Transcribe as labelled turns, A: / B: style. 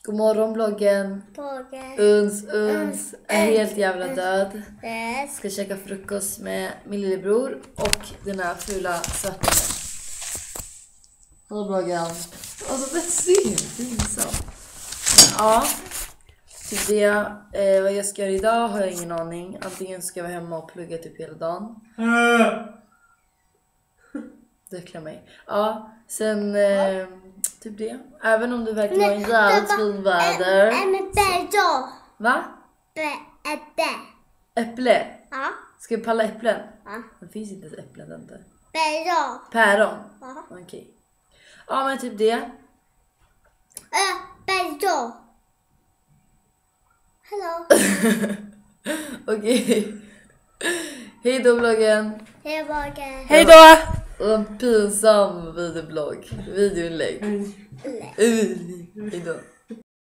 A: God morgon bloggen. Uns är helt jävla död. Ska käka frukost med min lillebror och den här fula svarta. Hallå bloggen. Alltså det är pinsamt. Ja. Typ det vad jag ska göra idag har jag ingen aning. Antingen ska jag vara hemma och plugga typ hela dagen. Det klär mig. Ja, sen typ det. Även om det verkligen var en jävligt fin väder. Va? Äpple?
B: Ja.
A: Ska vi palla äpplen?
B: Ja.
A: Det finns inte ens äpplen inte.
B: Päron.
A: Ja. Okej. Ja men typ det.
B: Päron. Hallå.
A: Okej. Hej då bloggen.
B: Hej bloggen.
C: Hej då!
A: Och en pinsam videoinlägg. Hej då.